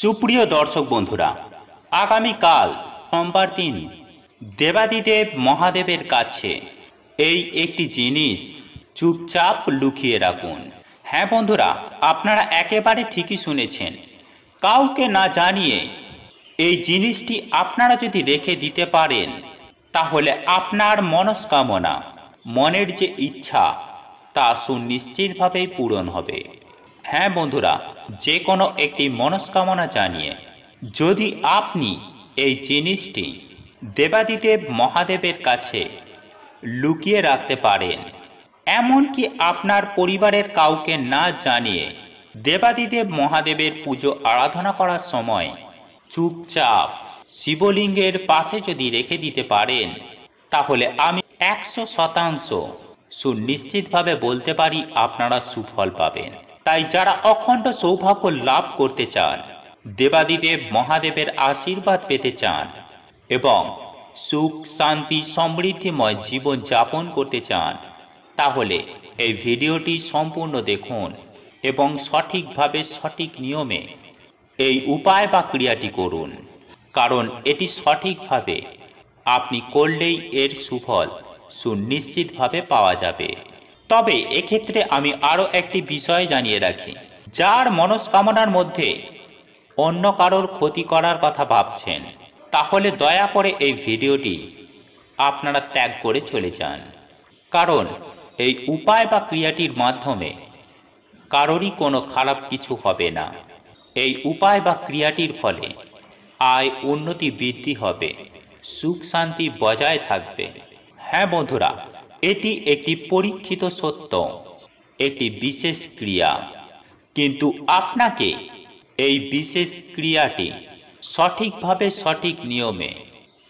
সুপ্রিয় দর্শক বন্ধুরা, আগামীকাল সোমবার দিন দেবাদিদেব মহাদেবের কাছে এই একটি জিনিস চুপচাপ লুকিয়ে রাখুন। হ্যাঁ বন্ধুরা, আপনারা একেবারে ঠিকই শুনেছেন। কাউকে না জানিয়ে এই জিনিসটি আপনারা যদি রেখে দিতে পারেন, তাহলে আপনার মনস্কামনা, মনের যে ইচ্ছা, তা সুনিশ্চিতভাবেই পূরণ হবে। হ্যাঁ বন্ধুরা, যে কোনো একটি মনস্কামনা জানিয়ে যদি আপনি এই জিনিসটি দেবাদিদেব মহাদেবের কাছে লুকিয়ে রাখতে পারেন, এমনকি আপনার পরিবারের কাউকে না জানিয়ে দেবাদিদেব মহাদেবের পুজো আরাধনা করার সময় চুপচাপ শিবলিঙ্গের পাশে যদি রেখে দিতে পারেন, তাহলে আমি 100% সুনিশ্চিতভাবে বলতে পারি আপনারা সুফল পাবেন। তাই যারা অখণ্ড সৌভাগ্য লাভ করতে চান, দেবাদিদেব মহাদেবের আশীর্বাদ পেতে চান এবং সুখ শান্তি সমৃদ্ধিময় জীবন যাপন করতে চান, তাহলে এই ভিডিওটি সম্পূর্ণ দেখুন এবং সঠিকভাবে সঠিক নিয়মে এই উপায় বা ক্রিয়াটি করুন। কারণ এটি সঠিকভাবে আপনি করলেই এর সুফল সুনিশ্চিতভাবে পাওয়া যাবে। তবে এক্ষেত্রে আমি আরও একটি বিষয় জানিয়ে রাখি, যার মনস্কামনার মধ্যে অন্য কারোর ক্ষতি করার কথা ভাবছেন, তাহলে দয়া করে এই ভিডিওটি আপনারা ত্যাগ করে চলে যান। কারণ এই উপায় বা ক্রিয়াটির মাধ্যমে কারোরই কোনো খারাপ কিছু হবে না। এই উপায় বা ক্রিয়াটির ফলে আয় উন্নতি বৃদ্ধি হবে, সুখ শান্তি বজায় থাকবে। হ্যাঁ বন্ধুরা, এটি একটি পরীক্ষিত সত্য, একটি বিশেষ ক্রিয়া। কিন্তু আপনাকে এই বিশেষ ক্রিয়াটি সঠিকভাবে সঠিক নিয়মে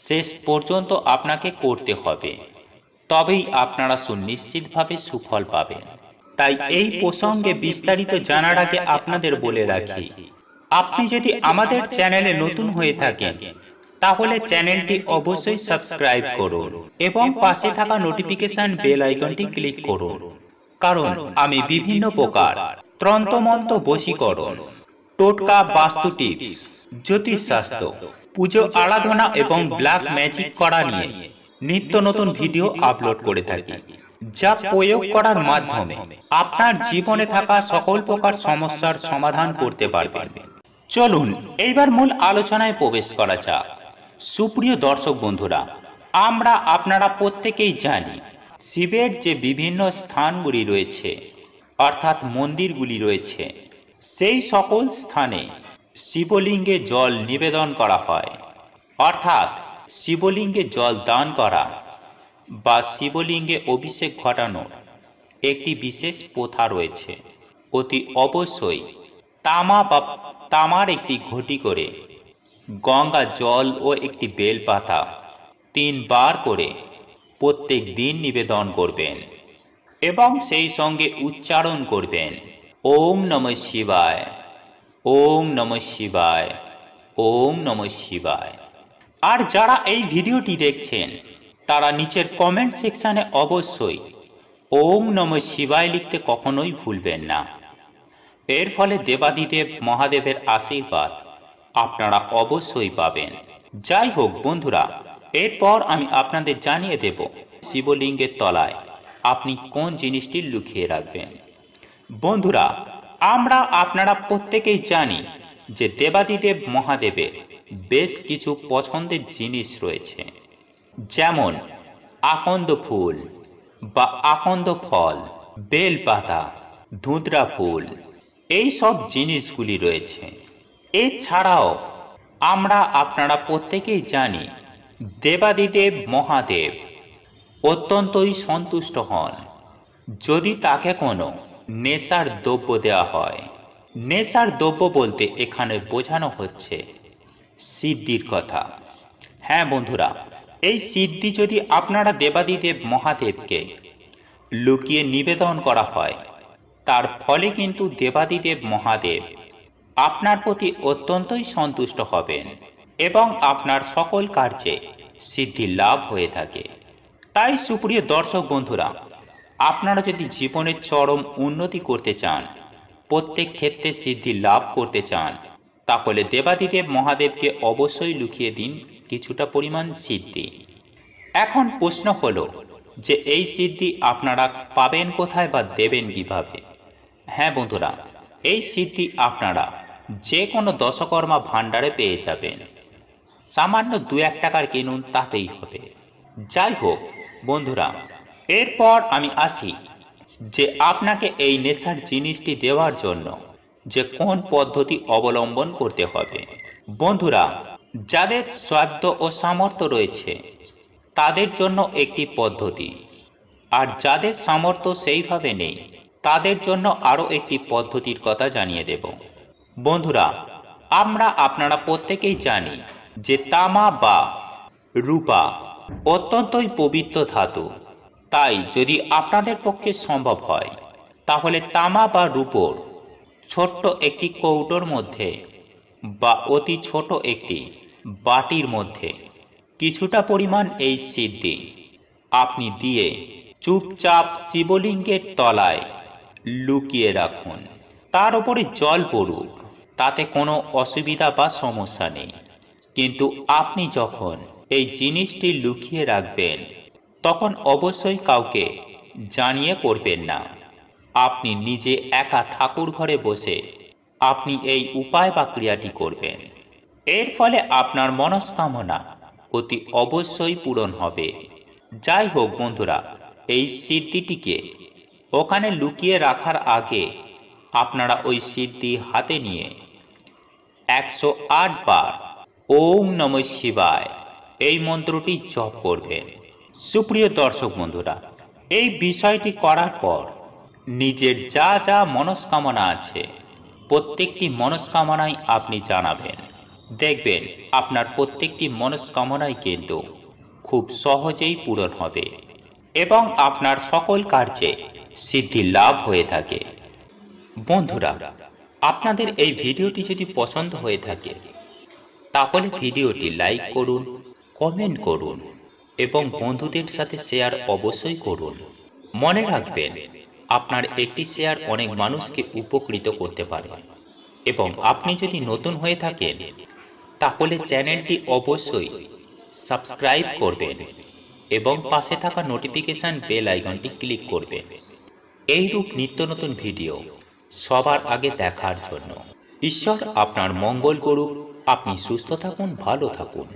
শেষ পর্যন্ত আপনাকে করতে হবে, তবেই আপনারা সুনিশ্চিতভাবে সুফল পাবেন। তাই এই প্রসঙ্গে বিস্তারিত জানার আগে আপনাদের বলে রাখি, আপনি যদি আমাদের চ্যানেলে নতুন হয়ে থাকেন, তাহলে চ্যানেলটি অবশ্যই সাবস্ক্রাইব করুন এবং পাশে থাকা নোটিফিকেশন বেল আইকনটি ক্লিক করুন। কারণ আমি বিভিন্ন প্রকার তন্ত্রমন্ত্র, বশীকরণ, টোটকা, বাস্তু টিপস, জ্যোতিষশাস্ত্র, পুজো আরাধনা এবং ব্ল্যাক ম্যাজিক করা নিয়ে নিত্য নতুন ভিডিও আপলোড করে থাকি, যা প্রয়োগ করার মাধ্যমে আপনার জীবনে থাকা সকল প্রকার সমস্যার সমাধান করতে পারবেন। চলুন এইবার মূল আলোচনায় প্রবেশ করা যাক। সুপ্রিয় দর্শক বন্ধুরা, আমরা আপনারা প্রত্যেকেই জানি, শিবের যে বিভিন্ন স্থানগুলি রয়েছে, অর্থাৎ মন্দিরগুলি রয়েছে, সেই সকল স্থানে শিবলিঙ্গে জল নিবেদন করা হয়, অর্থাৎ শিবলিঙ্গে জল দান করা বা শিবলিঙ্গে অভিষেক ঘটানোর একটি বিশেষ প্রথা রয়েছে। অতি অবশ্যই তামার একটি ঘটি করে গঙ্গা জল ও একটি বেলপাতা 3 বার করে প্রত্যেক দিন নিবেদন করবেন এবং সেই সঙ্গে উচ্চারণ করবেন, ওম নমঃ শিবায়, ওম নমঃ শিবায়, ওম নমঃ শিবায়। আর যারা এই ভিডিওটি দেখছেন, তারা নিচের কমেন্ট সেকশানে অবশ্যই ওম নমঃ শিবায় লিখতে কখনোই ভুলবেন না। এর ফলে দেবাদিদেব মহাদেবের আশীর্বাদ আপনারা অবশ্যই পাবেন। যাই হোক বন্ধুরা, এরপর আমি আপনাদের জানিয়ে দেব শিবলিঙ্গের তলায় আপনি কোন জিনিসটি লুকিয়ে রাখবেন। বন্ধুরা, আপনারা প্রত্যেকেই জানি যে দেবাদিদেব মহাদেবের বেশ কিছু পছন্দের জিনিস রয়েছে, যেমন আকন্দ ফুল বা আকন্দ ফল, বেলপাতা, ধুতরা ফুল, এই সব জিনিসগুলি রয়েছে। এছাড়াও আপনারা প্রত্যেকেই জানি, দেবাদিদেব মহাদেব অত্যন্তই সন্তুষ্ট হন যদি তাকে কোনো নেশার দ্রব্য দেওয়া হয়। নেশার দ্রব্য বলতে এখানে বোঝানো হচ্ছে সিদ্ধির কথা। হ্যাঁ বন্ধুরা, এই সিদ্ধি যদি আপনারা দেবাদিদেব মহাদেবকে লুকিয়ে নিবেদন করা হয়, তার ফলে কিন্তু দেবাদিদেব মহাদেব আপনার প্রতি অত্যন্তই সন্তুষ্ট হবেন এবং আপনার সকল কার্যে সিদ্ধি লাভ হয়ে থাকে। তাই সুপ্রিয় দর্শক বন্ধুরা, আপনারা যদি জীবনের চরম উন্নতি করতে চান, প্রত্যেক ক্ষেত্রে সিদ্ধি লাভ করতে চান, তাহলে দেবাদিদেব মহাদেবকে অবশ্যই লুকিয়ে দিন কিছুটা পরিমাণ সিদ্ধি। এখন প্রশ্ন হলো যে এই সিদ্ধি আপনারা পাবেন কোথায় বা দেবেন কিভাবে? হ্যাঁ বন্ধুরা, এই সিদ্ধি আপনারা যে কোনো দশকর্মা ভাণ্ডারে পেয়ে যাবেন। সামান্য 2-1 টাকার কিনুন, তাতেই হবে। যাই হোক বন্ধুরা, এরপর আমি আসি যে আপনাকে এই নেশার জিনিসটি দেওয়ার জন্য যে কোন পদ্ধতি অবলম্বন করতে হবে। বন্ধুরা, যাদের সাধ্য ও সামর্থ্য রয়েছে তাদের জন্য একটি পদ্ধতি, আর যাদের সামর্থ্য সেইভাবে নেই তাদের জন্য আরও একটি পদ্ধতির কথা জানিয়ে দেব। বন্ধুরা, আপনারা প্রত্যেকেই জানি যে তামা বা রূপা অত্যন্তই পবিত্র ধাতু। তাই যদি আপনাদের পক্ষে সম্ভব হয় তাহলে তামা বা রূপোর ছোট্ট একটি কৌটোর মধ্যে বা অতি ছোট একটি বাটির মধ্যে কিছুটা পরিমাণ এই সিদ্ধি আপনি দিয়ে চুপচাপ শিবলিঙ্গের তলায় লুকিয়ে রাখুন। তার উপরে জল পড়ুক, তাতে কোনো অসুবিধা বা সমস্যা নেই। কিন্তু আপনি যখন এই জিনিসটি লুকিয়ে রাখবেন তখন অবশ্যই কাউকে জানিয়ে করবেন না। আপনি নিজে একা ঠাকুর ঘরে বসে আপনি এই উপায় বা ক্রিয়াটি করবেন। এর ফলে আপনার মনস্কামনা অতি অবশ্যই পূরণ হবে। যাই হোক বন্ধুরা, এই সিদ্ধিটিকে ওখানে লুকিয়ে রাখার আগে আপনারা ওই সিদ্ধি হাতে নিয়ে 108 বার ওম নমঃ শিবায় এই মন্ত্রটি জপ করবেন। সুপ্রিয় দর্শক বন্ধুরা, এই বিষয়টি করার পর নিজের যা যা মনস্কামনা আছে প্রত্যেকটি মনস্কামনাই আপনি জানাবেন। দেখবেন আপনার প্রত্যেকটি মনস্কামনাই কিন্তু খুব সহজেই পূরণ হবে এবং আপনার সকল কার্যে সিদ্ধি লাভ হয়ে থাকে। বন্ধুরা, আপনাদের এই ভিডিওটি যদি পছন্দ হয়ে থাকে তাহলে ভিডিওটি লাইক করুন, কমেন্ট করুন এবং বন্ধুদের সাথে শেয়ার অবশ্যই করুন। মনে রাখবেন, আপনার একটি শেয়ার অনেক মানুষকে উপকৃত করতে পারে। এবং আপনি যদি নতুন হয়ে থাকেন তাহলে চ্যানেলটি অবশ্যই সাবস্ক্রাইব করবেন এবং পাশে থাকা নোটিফিকেশন বেল আইকনটি ক্লিক করবেন এইরূপ নিত্য নতুন ভিডিও সবার আগে দেখার জন্য। ঈশ্বর আপনার মঙ্গল করুক। আপনি সুস্থ থাকুন, ভালো থাকুন।